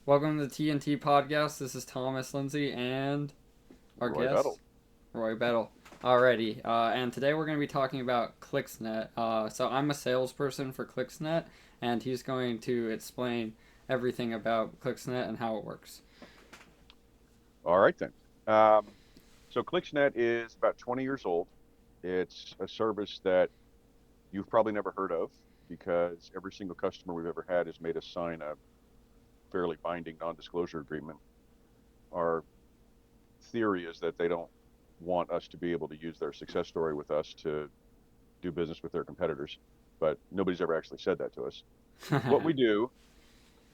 Welcome to the TNT podcast. This is Thomas Lindsay and our Roy Bettle. guest, Roy Bettle. Alrighty, and today we're going to be talking about clixnet. So I'm a salesperson for clixnet, and he's going to explain everything about clixnet and how it works. All right then. Um, so clixnet is about 20 years old. It's a service that you've probably never heard of because every single customer we've ever had has made us sign a fairly binding non-disclosure agreement. Our theory is that they don't want us to be able to use their success story with us to do business with their competitors, but nobody's ever actually said that to us. What we do,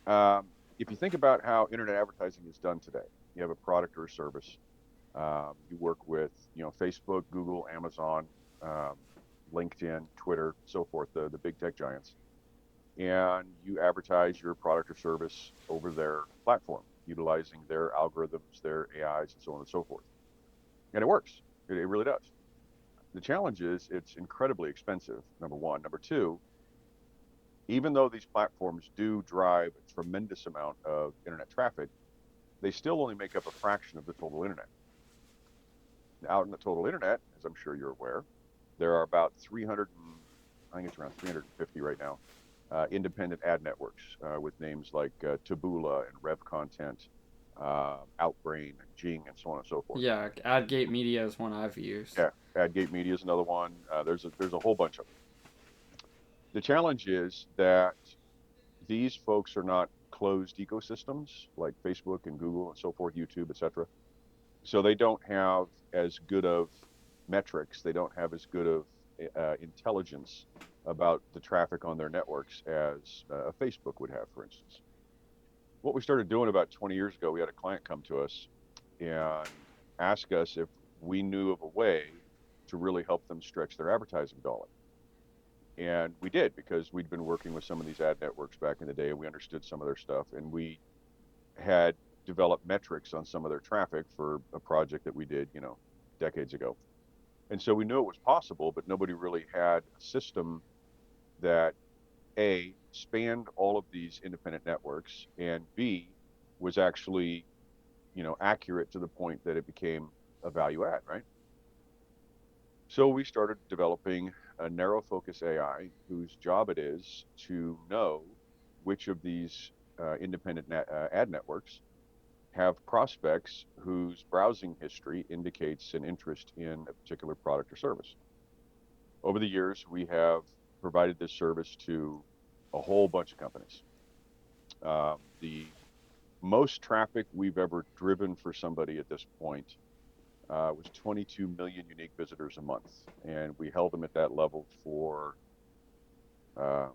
if you think about how internet advertising is done today, you have a product or a service. You work with, Facebook, Google, Amazon, um, LinkedIn, Twitter, so forth, the big tech giants, and you advertise your product or service over their platform, utilizing their algorithms, their AIs, and so on and so forth. And it works. It really does. The challenge is it's incredibly expensive, number one. Number two, even though these platforms do drive a tremendous amount of internet traffic, they still only make up a fraction of the total internet. Out in the total internet, as I'm sure you're aware, there are about 300, I think it's around 350 right now, independent ad networks with names like Taboola and Rev Content, Outbrain, and Jing, and so on and so forth. Yeah, AdGate Media is one I've used. Yeah, AdGate Media is another one. There's a whole bunch of them. The challenge is that these folks are not closed ecosystems like Facebook and Google and so forth, YouTube, etc. So they don't have as good of metrics. They don't have as good of intelligence about the traffic on their networks as a Facebook would have, for instance. What we started doing about 20 years ago, we had a client come to us and ask us if we knew of a way to really help them stretch their advertising dollar. And we did because we'd been working with some of these ad networks back in the day and we understood some of their stuff and we had developed metrics on some of their traffic for a project that we did, decades ago. And so we knew it was possible, but nobody really had a system that A, spanned all of these independent networks, and B, was actually, accurate to the point that it became a value add, right? So we started developing a narrow focus AI whose job it is to know which of these independent ad networks have prospects whose browsing history indicates an interest in a particular product or service. Over the years, we have provided this service to a whole bunch of companies. The most traffic we've ever driven for somebody at this point was 22 million unique visitors a month. And we held them at that level for, um,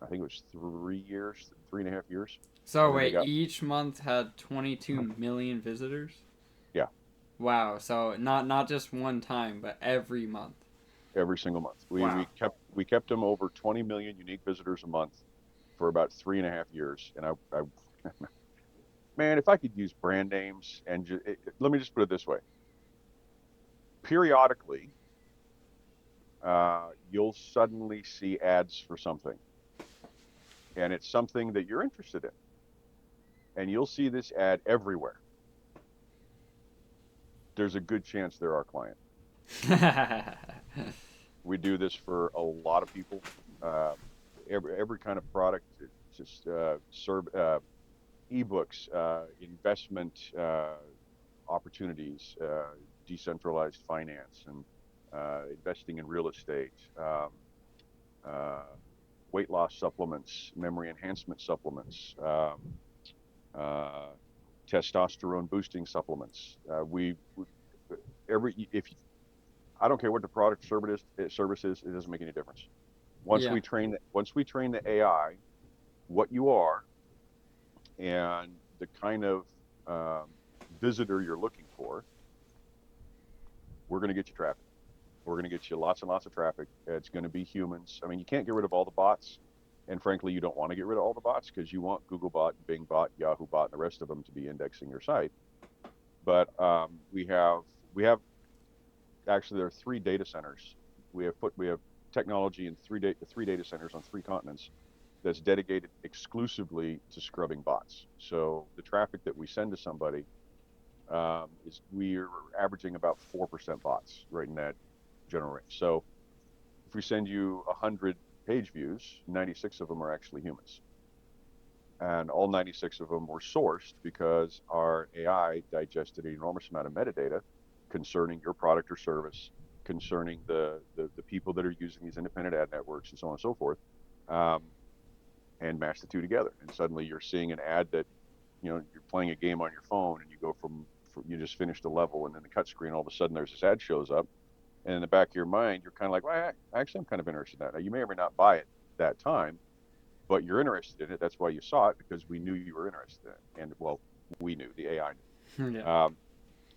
I think it was 3 years, 3.5 years. So And then they wait, got, each month had 22 million visitors? yeah, Wow, so not just one time, but every month. every single month. We, Wow. we kept we kept them over 20 million unique visitors a month for about 3.5 years. And man, if I could use brand names and let me just put it this way: periodically, you'll suddenly see ads for something, and it's something that you're interested in, and you'll see this ad everywhere. There's a good chance they're our client. We do this for a lot of people. Uh, every kind of product, just ebooks, investment opportunities, decentralized finance, and investing in real estate, uh, weight loss supplements, memory enhancement supplements, uh, testosterone boosting supplements. We every if you, I don't care what the product service is, it doesn't make any difference. Yeah. Once we train the AI what you are and the kind of um, visitor you're looking for, we're going to get you traffic. We're going to get you lots and lots of traffic. It's going to be humans. I mean, you can't get rid of all the bots. And frankly, you don't want to get rid of all the bots because you want Googlebot, Bingbot, Yahoo Bot, and the rest of them to be indexing your site. But we have actually there are three data centers. We have technology in three data centers on three continents that's dedicated exclusively to scrubbing bots. So the traffic that we send to somebody is we're averaging about 4% bots right in that general range. So if we send you 100 page views, 96 of them are actually humans. And all 96 of them were sourced because our AI digested an enormous amount of metadata concerning your product or service, concerning the people that are using these independent ad networks and so on and so forth, um, and matched the two together. And suddenly you're seeing an ad that, you're playing a game on your phone and you go from you just finished a level and then the cut screen, all of a sudden there's this ad shows up. And in the back of your mind, you're kind of like, well, actually, I'm kind of interested in that. Now, you may or may not buy it that time, but you're interested in it. That's why you saw it because we knew you were interested in it. And well, we knew, the AI Yeah. knew.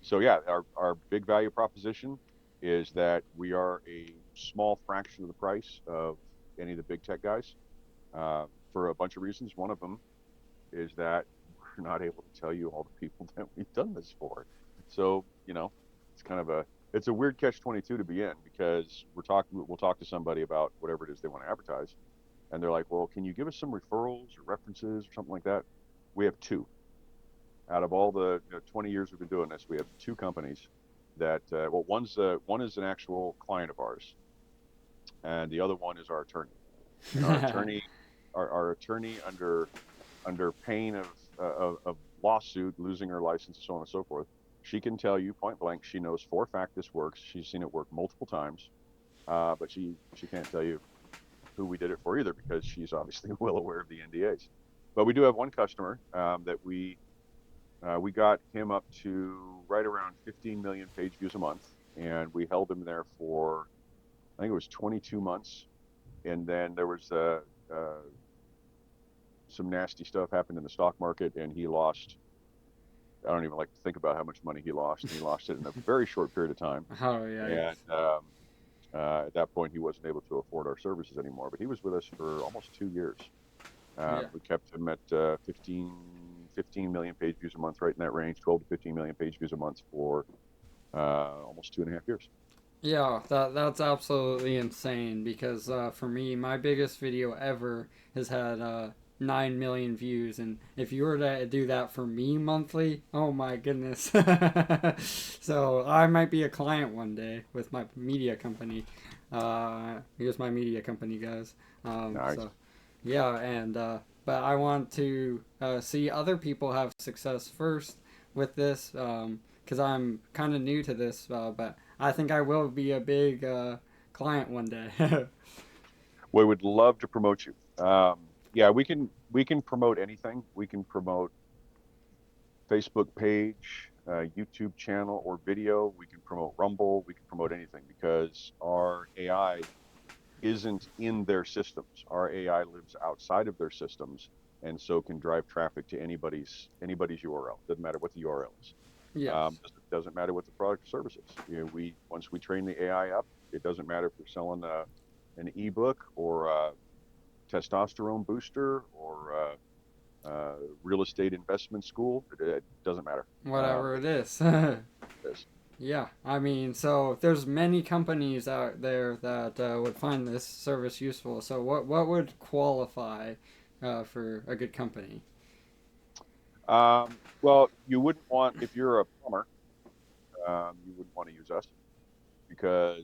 So yeah, our big value proposition is that we are a small fraction of the price of any of the big tech guys for a bunch of reasons. One of them is that we're not able to tell you all the people that we've done this for. So, it's kind of it's a weird catch 22 to be in because we'll talk to somebody about whatever it is they want to advertise. And they're like, well, can you give us some referrals or references or something like that? We have two out of all the 20 years we've been doing this. We have two companies that, well, one is an actual client of ours and the other one is our attorney. And our attorney under pain of lawsuit, losing her license, and so on and so forth, she can tell you point blank she knows for a fact this works. She's seen it work multiple times, but she can't tell you who we did it for either because she's obviously well aware of the NDAs. But we do have one customer that we got him up to right around 15 million page views a month, and we held him there for I think it was 22 months, and then there was some nasty stuff happened in the stock market, and he lost. I don't even like to think about how much money he lost, and he lost it in a very short period of time. Oh yeah. And at that point, he wasn't able to afford our services anymore. But he was with us for almost 2 years. Yeah. We kept him at 15 million page views a month, right in that range, 12 to 15 million page views a month for almost 2.5 years. Yeah, that's absolutely insane because for me, my biggest video ever has had 9 million views, and if you were to do that for me monthly, oh my goodness! So I might be a client one day with my media company. Here's my media company, guys. Nice. So yeah, and but I want to see other people have success first with this because I'm kind of new to this, but I think I will be a big client one day. We would love to promote you. Yeah, we can promote anything. We can promote Facebook page, YouTube channel, or video. We can promote Rumble. We can promote anything because our AI isn't in their systems. Our AI lives outside of their systems, and so can drive traffic to anybody's URL. Doesn't matter what the URL is. Yes. Doesn't matter what the product or service is. Once we train the AI up, it doesn't matter if we're selling an ebook or a testosterone booster or real estate investment school. It doesn't matter. Whatever it is. It is. Yeah, I mean, so there's many companies out there that would find this service useful. So what would qualify for a good company? Well, you wouldn't want if you're a plumber, you wouldn't want to use us because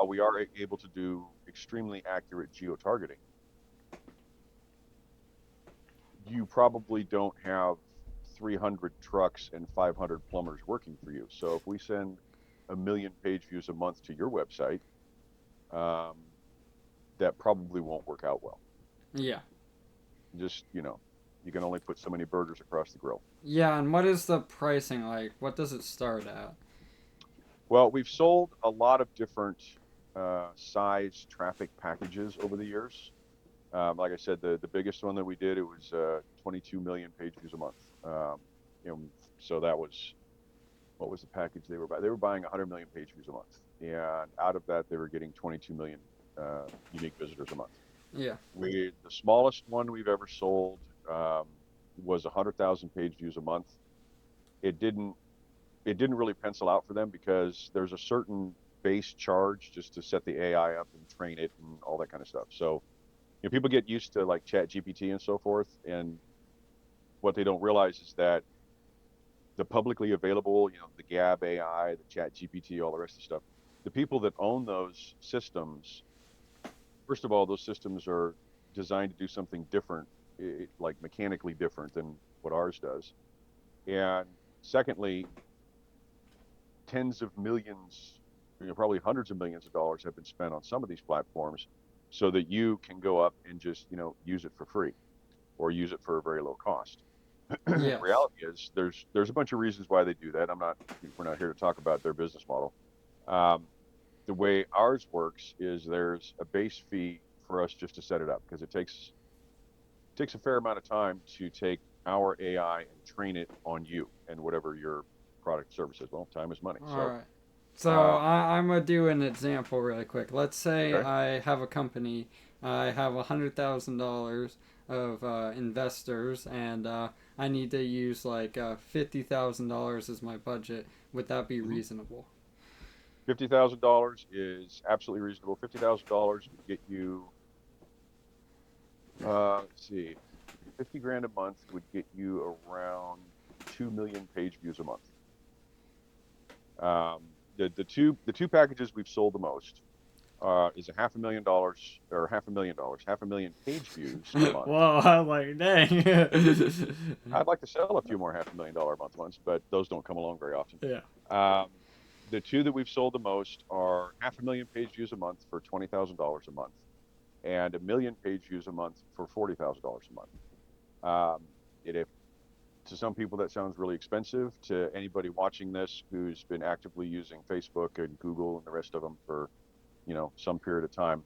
we are able to do extremely accurate geo-targeting. You probably don't have 300 trucks and 500 plumbers working for you. So if we send a million page views a month to your website, um, that probably won't work out well. Yeah. Just, you can only put so many burgers across the grill. Yeah, and what is the pricing like? What does it start at? Well, we've sold a lot of different size traffic packages over the years. Like I said, the biggest one that we did, it was 22 million page views a month. You know, so that was what was the package they were buying? They were buying 100 million page views a month, and out of that, they were getting 22 million unique visitors a month. Yeah. The smallest one we've ever sold was 100,000 page views a month. It didn't it didn't really pencil out for them because there's a certain base charge just to set the AI up and train it and all that kind of stuff. So People get used to like Chat GPT and so forth, and what they don't realize is that the publicly available, the Gab AI, the Chat GPT, all the rest of the stuff, the people that own those systems, first of all, those systems are designed to do something different, like mechanically different than what ours does. And secondly, tens of millions, probably hundreds of millions of dollars have been spent on some of these platforms so that you can go up and just, use it for free or use it for a very low cost. The Yes. reality is there's a bunch of reasons why they do that. We're not here to talk about their business model. Um, the way ours works is there's a base fee for us just to set it up because it takes a fair amount of time to take our AI and train it on you and whatever your product service is. Well, time is money. All So, right. So um, I'm gonna do an example really quick. Let's say okay. I have a company. I have $100,000 of investors, and I need to use like $50,000 as my budget. Would that be Mhm. reasonable? $50,000 is absolutely reasonable. $50,000 would get you, let's see, 50 grand a month would get you around 2 million page views a month. The two packages we've sold the most is a $500,000 or $500,000, 500,000 page views a month. Whoa! I'm like, dang. I'd like to sell a few more $500,000 a month ones, but those don't come along very often. Yeah. Um, the two that we've sold the most are 500,000 page views a month for $20,000 a month, and 1 million page views a month for $40,000 a month. If to some people that sounds really expensive, to anybody watching this who's been actively using Facebook and Google and the rest of them for some period of time,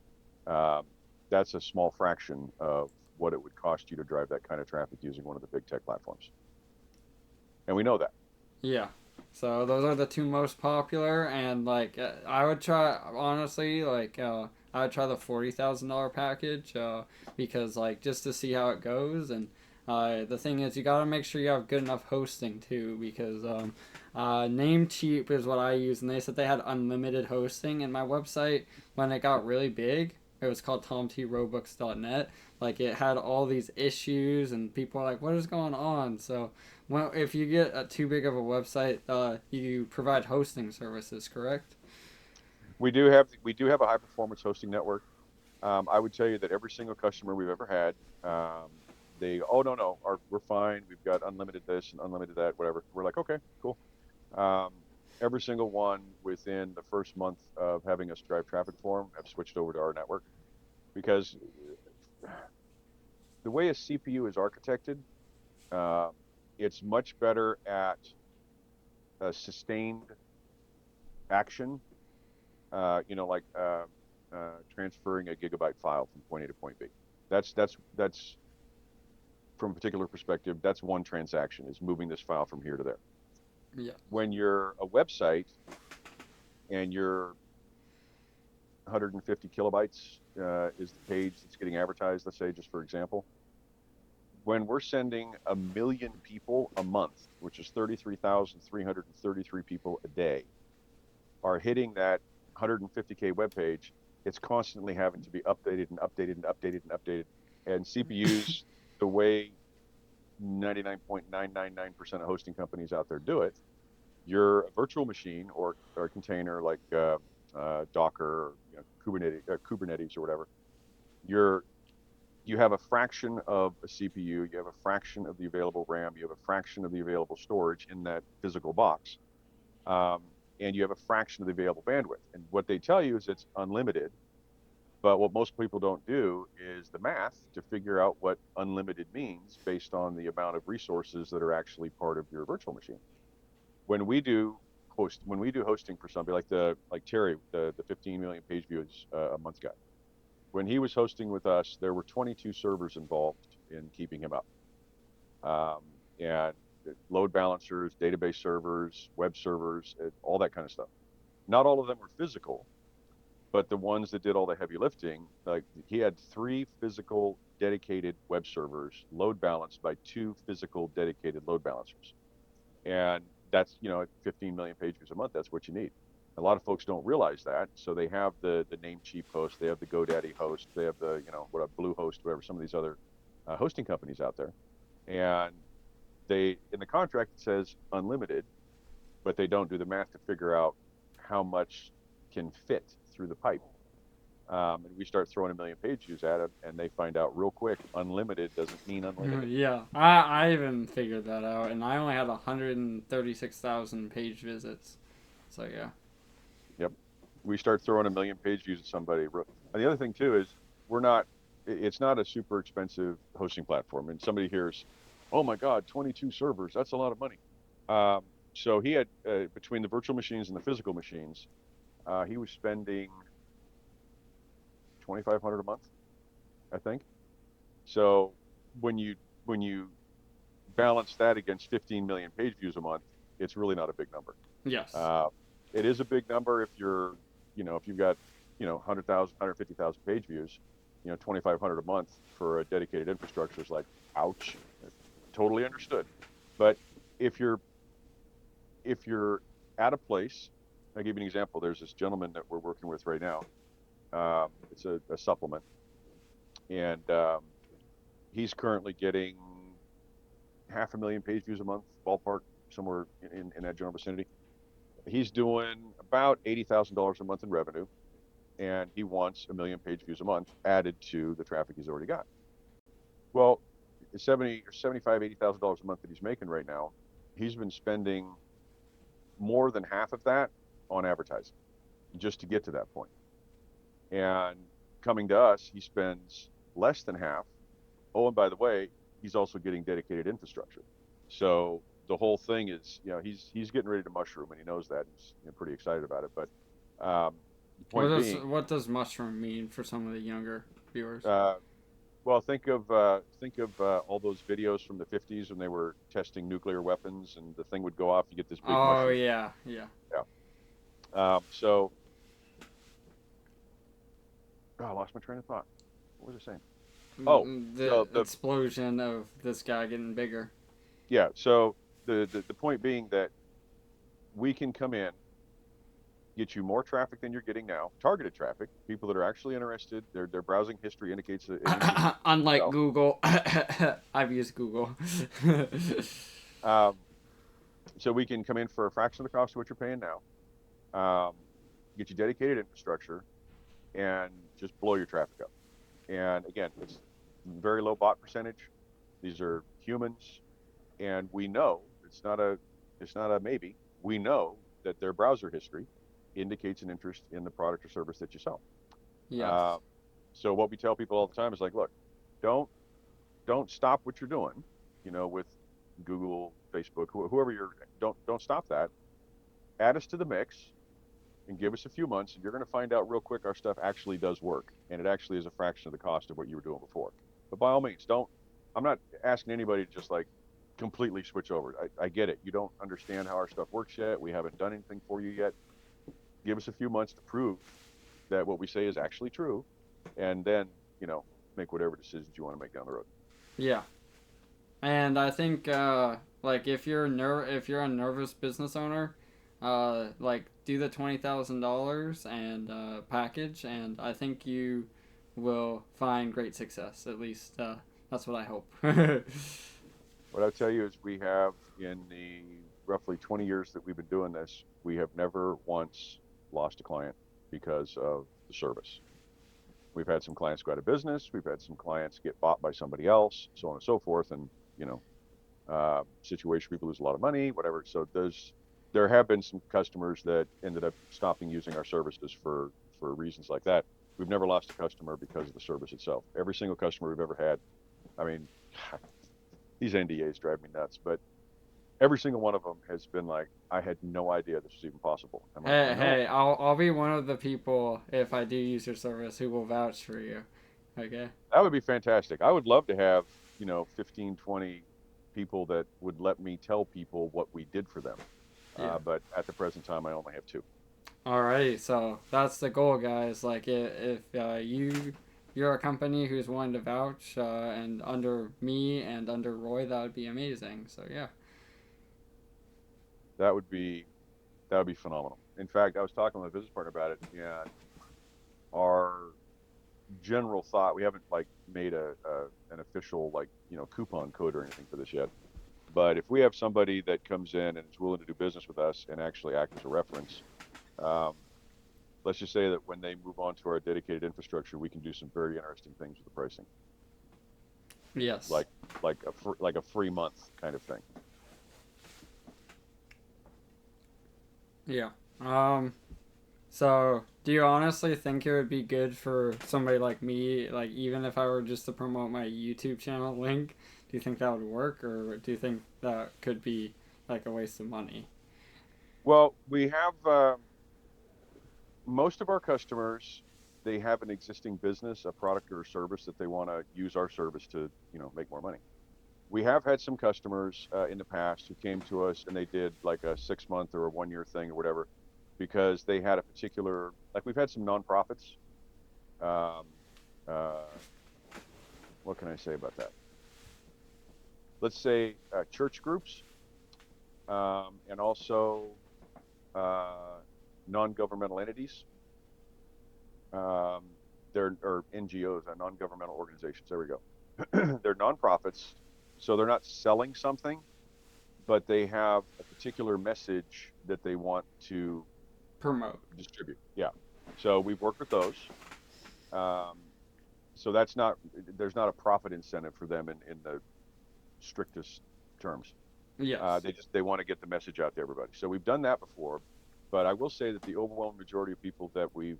um, that's a small fraction of what it would cost you to drive that kind of traffic using one of the big tech platforms. And we know that. Yeah. So those are the two most popular, and like I would try honestly, like I would try the $40,000 package because like just to see how it goes, and the thing is you gotta make sure you have good enough hosting too because Namecheap is what I use, and they said they had unlimited hosting, and my website when it got really big. It was called tomtrobooks.net. Like it had all these issues, and people were like, "What is going on?" So well, if you get too big of a website, you provide hosting services, correct? We do have a high performance hosting network. I would tell you that every single customer we've ever had, they, oh no, we're fine. We've got unlimited this and unlimited that, whatever. We're like, okay, cool. Um, every single one within the first month of having us drive traffic for them have switched over to our network because the way a CPU is architected, um, it's much better at sustained action. Like transferring a gigabyte file from point A to point B. That's from a particular perspective. That's one transaction is moving this file from here to there. Yeah. When you're a website and you're 150 kilobytes is the page that's getting advertised, let's say, just for example, when we're sending 1 million people a month, which is 33,333 people a day, are hitting that 150K web page, it's constantly having to be updated and updated and updated and updated. And CPUs, the way 99.999% of hosting companies out there do it, your virtual machine or container like Docker or Kubernetes or whatever, you're you have a fraction of a CPU, you have a fraction of the available RAM, you have a fraction of the available storage in that physical box, um, and you have a fraction of the available bandwidth. And what they tell you is it's unlimited, but what most people don't do is the math to figure out what unlimited means based on the amount of resources that are actually part of your virtual machine. When we do when we do hosting for somebody like Terry, the 15 million page views a month guy, when he was hosting with us, there were 22 servers involved in keeping him up, um, and load balancers, database servers, web servers, all that kind of stuff. Not all of them were physical, but the ones that did all the heavy lifting, like he had 3 physical dedicated web servers load balanced by 2 physical dedicated load balancers. And that's, at 15 million page views a month, that's what you need. A lot of folks don't realize that, so they have the Namecheap host, they have the GoDaddy host, they have the what a Bluehost, whatever, some of these other hosting companies out there, and they in the contract it says unlimited, but they don't do the math to figure out how much can fit through the pipe. And we start throwing a million page views at them, and they find out real quick unlimited doesn't mean unlimited. Yeah, I even figured that out, and I only had 136,000 page visits. So yeah. Yep. We start throwing a million page views at somebody. And the other thing too is we're not. It's not a super expensive hosting platform. And somebody hears, "Oh my God, 22 servers. That's a lot of money." Um, so he had between the virtual machines and the physical machines, he was spending 2,500 a month, I think. So when you when you balance that against 15 million page views a month, it's really not a big number. Yes. Uh, it is a big number if you're, if you've got, 100,000, 150,000 page views, 2,500 a month for a dedicated infrastructure is like, ouch, totally understood. But if you're, if you're at a place, I'll give you an example. There's this gentleman that we're working with right now. It's a supplement, and he's currently getting 500,000 page views a month, ballpark, somewhere in that general vicinity. He's doing about $80,000 a month in revenue, and he wants a million page views a month added to the traffic he's already got. Well, 70 or 75, $80,000 a month that he's making right now, he's been spending more than half of that on advertising just to get to that point. And coming to us, he spends less than half. Oh, and by the way, he's also getting dedicated infrastructure. So the whole thing is, he's getting ready to mushroom, and he knows that. He's pretty excited about it. But the point being, What does mushroom mean for some of the younger viewers? uh, well, think of all those videos from the 50s when they were testing nuclear weapons, and the thing would go off. You get this big Oh mushroom. yeah, yeah. Yeah. So, oh, I lost my train of thought. What was I saying? Oh, The the explosion of this guy getting bigger. yeah. So the point being that we can come in, get you more traffic than you're getting now, targeted traffic, people that are actually interested. Their browsing history indicates an interest in Unlike yourself. Google, I've used Google. Um, so we can come in for a fraction of the cost of what you're paying now, get you dedicated infrastructure, and just blow your traffic up. And again, it's very low bot percentage. These are humans, and we know it's not a maybe. We know that their browser history indicates an interest in the product or service that you sell. Yes. Uh, so what we tell people all the time is like, look, don't don't stop what you're doing, with Google, Facebook, whoever you're. Don't stop that. Add us to the mix and give us a few months, and you're going to find out real quick our stuff actually does work, and it actually is a fraction of the cost of what you were doing before. But by all means, don't. I'm not asking anybody to just like completely switch over. I get it. You don't understand how our stuff works yet. We haven't done anything for you yet. Give us a few months to prove that what we say is actually true, and then make whatever decisions you want to make down the road. Yeah. And I think like if you're a nervous business owner, like do the $20,000 and package, and I think you will find great success. At least that's what I hope. What I'll tell you is we have, in the roughly 20 years that we've been doing this, we have never once lost a client because of the service. We've had some clients go out of business. We've had some clients get bought by somebody else, so on and so forth. And, situation people lose a lot of money, whatever. So there have been some customers that ended up stopping using our services for reasons like that. We've never lost a customer because of the service itself. Every single customer we've ever had, I mean, these NDAs drive me nuts, but every single one of them has been like, I had no idea this was even possible. I'm like, I know. Hey, I'll be one of the people if I do use your service who will vouch for you. Okay. That would be fantastic. I would love to have, 15, 20 people that would let me tell people what we did for them. Yeah. But at the present time, I only have two. Alrighty, so that's the goal, guys. Like, if you're a company who's willing to vouch, and under me and under Roy, that would be amazing. So yeah. That would be that would be phenomenal. In fact, I was talking with a business partner about it, and our general thought, we haven't like made an official like coupon code or anything for this yet. But if we have somebody that comes in and is willing to do business with us and actually act as a reference, um, let's just say that when they move on to our dedicated infrastructure, we can do some very interesting things with the pricing, Yes. like like a free month kind of thing. Yeah. Um. So, do you honestly think it would be good for somebody like me, like even if I were just to promote my YouTube channel link, do you think that would work, or do you think that could be like a waste of money? Well, we have most of our customers, they have an existing business, a product or a service that they want to use our service to, make more money. We have had some customers in the past who came to us and they did like a 6 month or a 1 year thing or whatever because they had a particular, like we've had some nonprofits. Um, uh, what can I say about that? Let's say church groups and also uh, non-governmental entities. Um, they're or NGOs, non-governmental organizations. There we go. They're nonprofits, so they're not selling something, but they have a particular message that they want to Promote. distribute. Yeah. So we've worked with those. Um, so that's not there's not a profit incentive for them in the strictest terms. Yes. They want to get the message out to everybody. So we've done that before, but I will say that the overwhelming majority of people that we've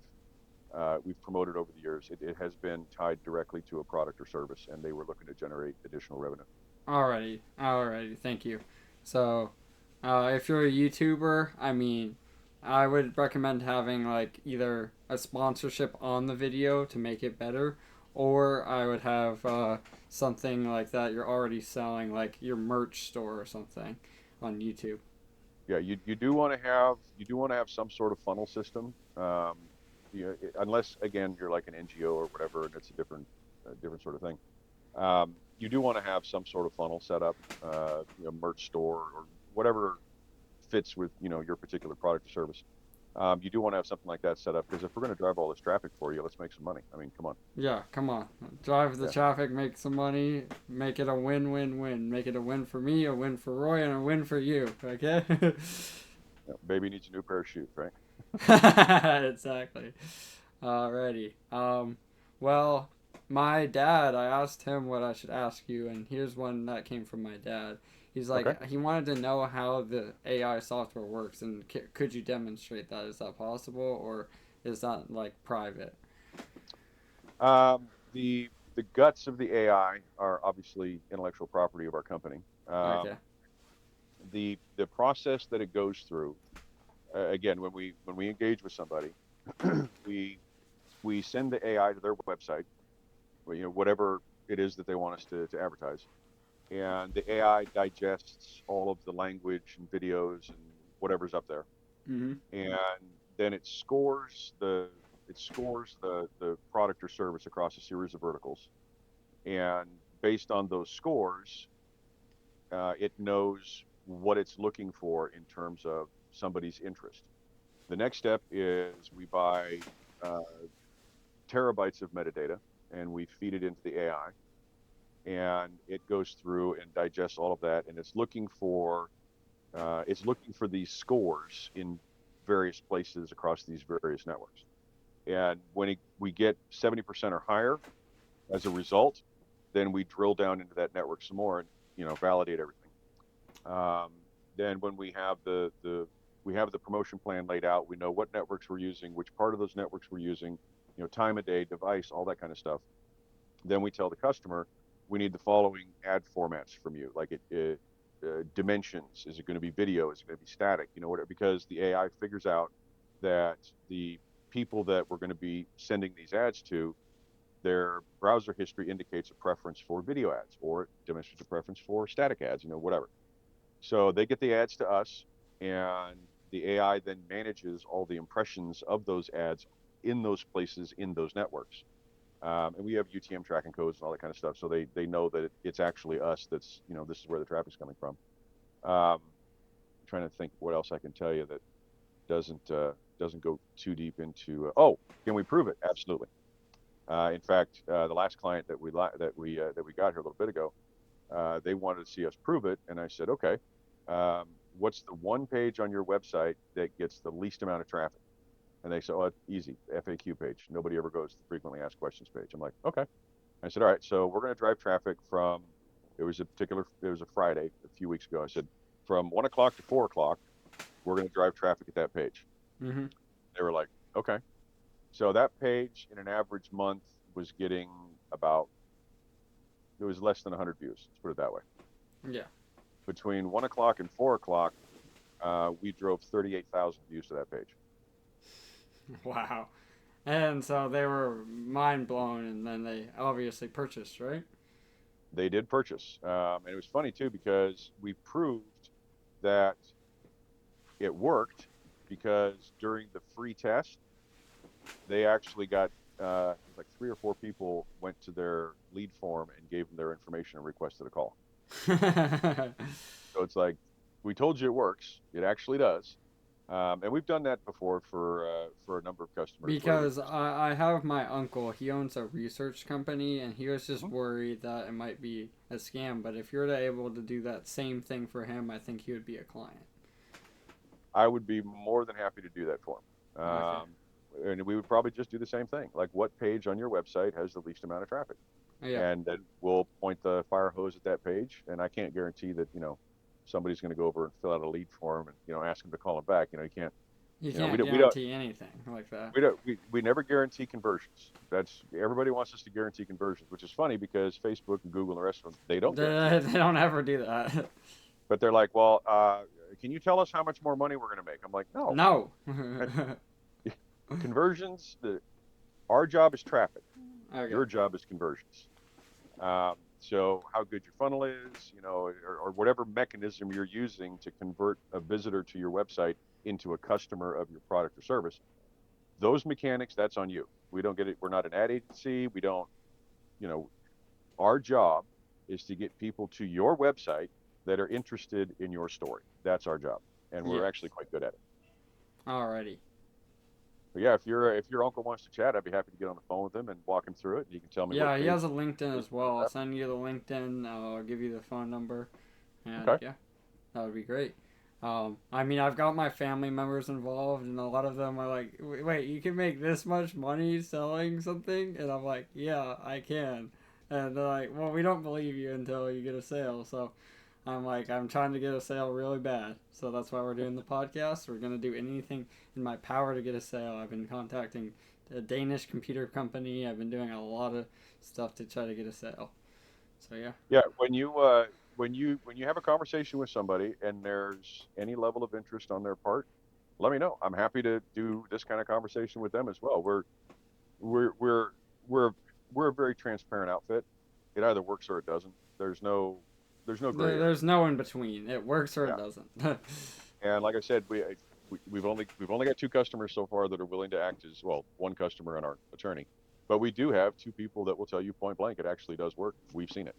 promoted over the years, it has been tied directly to a product or service, and they were looking to generate additional revenue. Alrighty. Alrighty. Thank you. So, if you're a YouTuber, I mean, I would recommend having like either a sponsorship on the video to make it better, or I would have something like that you're already selling, like your merch store or something on YouTube. Yeah, you do want to have some sort of funnel system. Unless again you're like an NGO or whatever, and it's a different sort of thing. You do want to have some sort of funnel set up, merch store or whatever fits with your particular product or service. You do want to have something like that set up because if we're going to drive all this traffic for you, let's make some money. I mean, come on. Yeah, come on. Drive the Yeah. traffic, make some money, make it a win win win. Make it a win for me, a win for Roy, and a win for you. Okay? Yeah. Baby needs a new pair of shoes, right? Exactly. Alrighty. Well, my dad, I asked him what I should ask you, and here's one that came from my dad. He's Okay. like, he wanted to know how the AI software works, and could you demonstrate that? Is that possible, or is that like private? The guts of the AI are obviously intellectual property of our company. Okay. The process that it goes through, again, when we engage with somebody, we we send the AI to their website, whatever it is that they want us to advertise, and the AI digests all of the language and videos and whatever's up there, Mm-hmm. and then it scores the product or service across a series of verticals, and based on those scores, it knows what it's looking for in terms of somebody's interest. The next step is we buy uh, terabytes of metadata and we feed it into the AI, and it goes through and digests all of that, and it's looking for these scores in various places across these various networks. And when we get 70% or higher as a result, then we drill down into that network some more and validate everything. Um, then when we have the promotion plan laid out, we know what networks we're using, which part of those networks we're using, time of day, device, all that kind of stuff. Then we tell the customer we need the following ad formats from you, like dimensions. Is it going to be video? Is it going to be static? Whatever, because the AI figures out that the people that we're going to be sending these ads to, their browser history indicates a preference for video ads, or it demonstrates a preference for static ads, whatever. So they get the ads to us, and the AI then manages all the impressions of those ads in those places in those networks. And we have UTM tracking codes and all that kind of stuff, so they know that it's actually us. That's this is where the traffic's coming from. Trying to think what else I can tell you that. doesn't go too deep into. Oh, can we prove it? Absolutely. In fact, the last client that we got here a little bit ago, they wanted to see us prove it, and I said, okay, what's the one page on your website that gets the least amount of traffic? And they said, oh, it's easy, FAQ page. Nobody ever goes to the frequently asked questions page. I'm like, okay. I said, all right, so we're going to drive traffic from. It was a Friday a few weeks ago. I said, from 1 o'clock to 4 o'clock, we're going to drive traffic at that page. Mm-hmm. They were like, okay. So that page in an average month was getting about, it was less than 100 views. Let's put it that way. Yeah. Between 1 o'clock and 4 o'clock, we drove 38,000 views to that page. Wow. And so they were mind blown, and then they obviously purchased, right? They did purchase. And it was funny too, because we proved that it worked because during the free test, they actually got like 3 or 4 people went to their lead form and gave them their information and requested a call. So it's like, we told you it works. It actually does. And we've done that before for a number of customers where they Because I have my uncle, he owns a research company, and he was just Mhm. worried that it might be a scam. But if you're able to do that same thing for him, I think he would be a client. I would be more than happy to do that for them. Okay. And we would probably just do the same thing. Like, what page on your website has the least amount of traffic? Yeah. And then we'll point the fire hose at that page. And I can't guarantee that, somebody's going to go over and fill out a lead form and, ask them to call them back. You can't, You we can't don't, we don't, guarantee anything like that. we never guarantee conversions. That's everybody wants us to guarantee conversions, which is funny because Facebook and Google and the rest of them, they don't guarantee They, it. they don't ever do that. But they're like, well, can you tell us how much more money we're going to make? I'm like, no. No. Conversions, our job is traffic. Okay. Your job is conversions. So how good your funnel is, or whatever mechanism you're using to convert a visitor to your website into a customer of your product or service, those mechanics, that's on you. We don't get it. We're not an ad agency. We don't, you know, our job is to get people to your website that are interested in your story. That's our job. And we're Yes. actually quite good at it. Alrighty. But yeah, if your uncle wants to chat, I'd be happy to get on the phone with him and walk him through it. And he can tell me what Yeah, he page has a LinkedIn is as well. I'll that. send you the LinkedIn. I'll give you the phone number, and Okay. yeah, that would be great. I mean, I've got my family members involved, and a lot of them are like, "Wait, you can make this much money selling something?" And I'm like, "Yeah, I can." And they're like, "Well, we don't believe you until you get a sale." So I'm like, I'm trying to get a sale really bad. So that's why we're doing the podcast. We're gonna do anything in my power to get a sale. I've been contacting a Danish computer company. I've been doing a lot of stuff to try to get a sale. So yeah. Yeah, when you have a conversation with somebody and there's any level of interest on their part, let me know. I'm happy to do this kind of conversation with them as well. We're we're we're we're a very transparent outfit. It either works or it doesn't. There's no gray area. There's no in between. It works or it Yeah. doesn't. And like I said, we've only got 2 customers so far that are willing to act as, well, one customer and our attorney. But we do have 2 people that will tell you point blank it actually does work. We've seen it.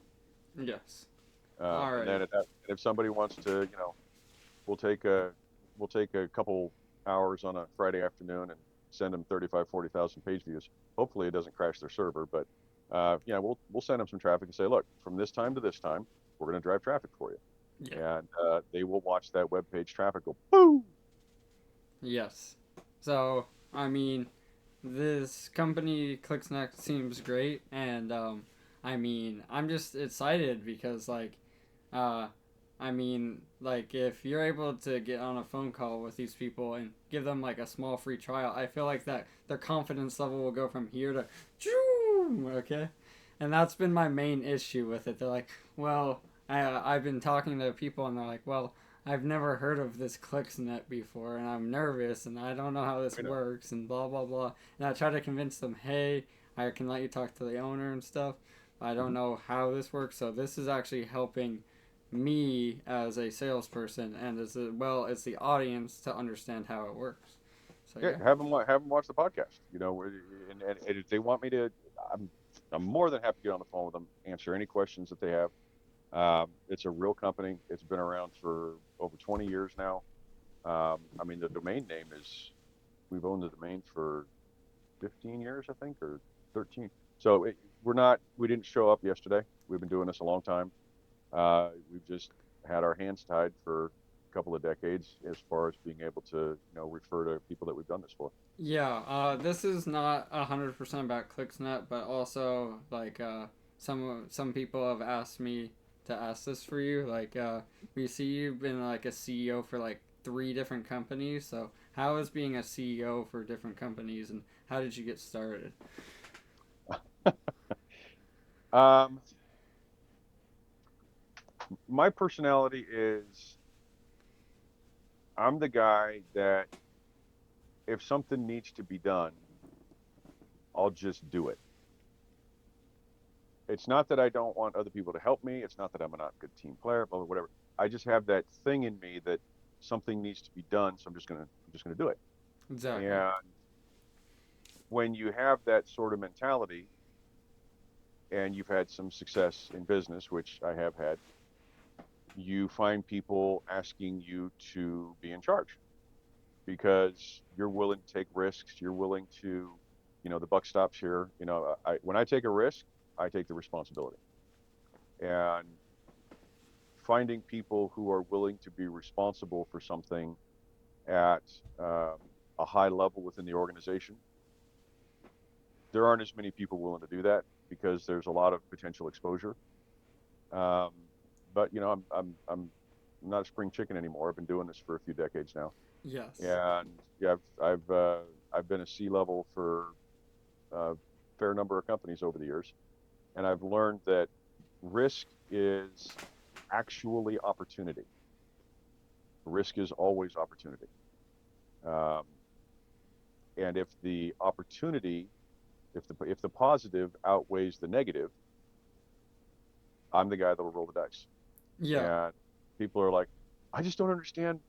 Yes. And Alrighty. then if somebody wants to, we'll take a we'll take a couple hours on a Friday afternoon and send them 35, 40,000 page views. Hopefully it doesn't crash their server, but yeah, we'll send them some traffic and say, look, from this time to this time, we're going to drive traffic for you, Yeah. and they will watch that web page traffic go boom. Yes. So I mean, this company clixnet seems great, and I mean, I'm just excited because uh, I mean, like if you're able to get on a phone call with these people and give them like a small free trial, I feel like that their confidence level will go from here to, okay, and that's been my main issue with it. They're like, well, I've been talking to people and they're like, well, I've never heard of this clixnet before, and I'm nervous and I don't know how this I know. works and blah blah blah. And I try to convince them, hey, I can let you talk to the owner and stuff. I don't Hmm. know how this works, so this is actually helping me as a salesperson and as well as the audience to understand how it works. So Yeah, yeah, have them watch the podcast. And if they want me to, I'm I'm more than happy to get on the phone with them, answer any questions that they have. It's a real company. It's been around for over 20 years now. I mean, the domain name is, we've owned the domain for 15 years, I think, or 13. So we didn't show up yesterday. We've been doing this a long time. We've just had our hands tied for a couple of decades as far as being able to, refer to people that we've done this for. Yeah, this is not 100% about clixnet, but also like some people have asked me to ask this for you. Like we see you've been like a CEO for like three different companies. So how is being a CEO for different companies, and how did you get started? Um, my personality is I'm the guy that if something needs to be done, I'll just do it. It's not that I don't want other people to help me. It's not that I'm a not good team player, blah, blah, whatever. I just have that thing in me that something needs to be done, so I'm just gonna do it. Exactly. And when you have that sort of mentality and you've had some success in business, which I have had, you find people asking you to be in charge because you're willing to take risks. You're willing to, the buck stops here. When I take a risk, I take the responsibility. And finding people who are willing to be responsible for something at um, a high level within the organization, there aren't as many people willing to do that because there's a lot of potential exposure. Um, but I'm not a spring chicken anymore. I've been doing this for a few decades now, Yes. and yeah, I've been a C level for a fair number of companies over the years, and I've learned that risk is actually opportunity. Risk is always opportunity. Um, and if the opportunity, if the positive outweighs the negative, I'm the guy that will roll the dice. Yeah. And people are like, I just don't understand,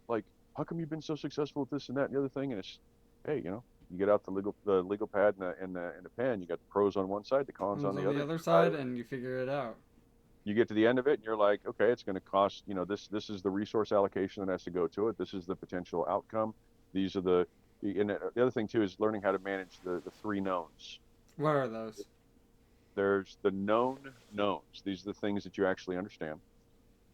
like how come you've been so successful with this and that and the other thing? And it's, hey, you get out the legal pad and the pen. You got the pros on one side, the cons on Comes the on the other. other You decide side, and you figure it out. you get to the end of it and you're like, okay, it's going to cost, this is the resource allocation that has to go to it. This is the potential outcome. These are and the other thing too is learning how to manage the three knowns. What are those? There's the known knowns. These are the things that you actually understand.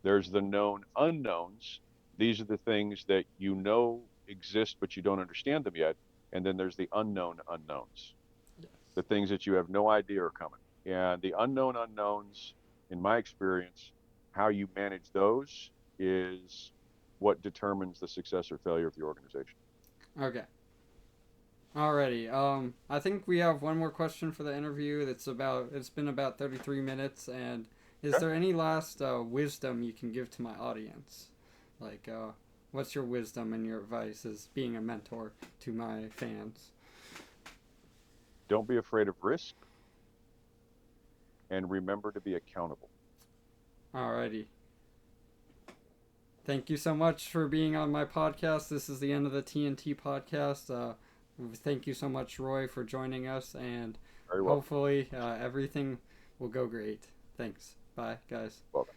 There's the known unknowns. These are the things that you know exist, but you don't understand them yet. And then there's the unknown unknowns, Yes. the things that you have no idea are coming. And the unknown unknowns, in my experience, how you manage those is what determines the success or failure of the organization. Okay. Alrighty. I think we have one more question for the interview. It's been about 33 minutes, and is Okay. there any last wisdom you can give to my audience? Like, what's your wisdom and your advice as being a mentor to my fans? Don't be afraid of risk and remember to be accountable. Alrighty. Thank you so much for being on my podcast. This is the end of the TNT podcast. Thank you so much, Roy, for joining us, and Very welcome. hopefully everything will go great. Thanks. Bye, guys. Welcome.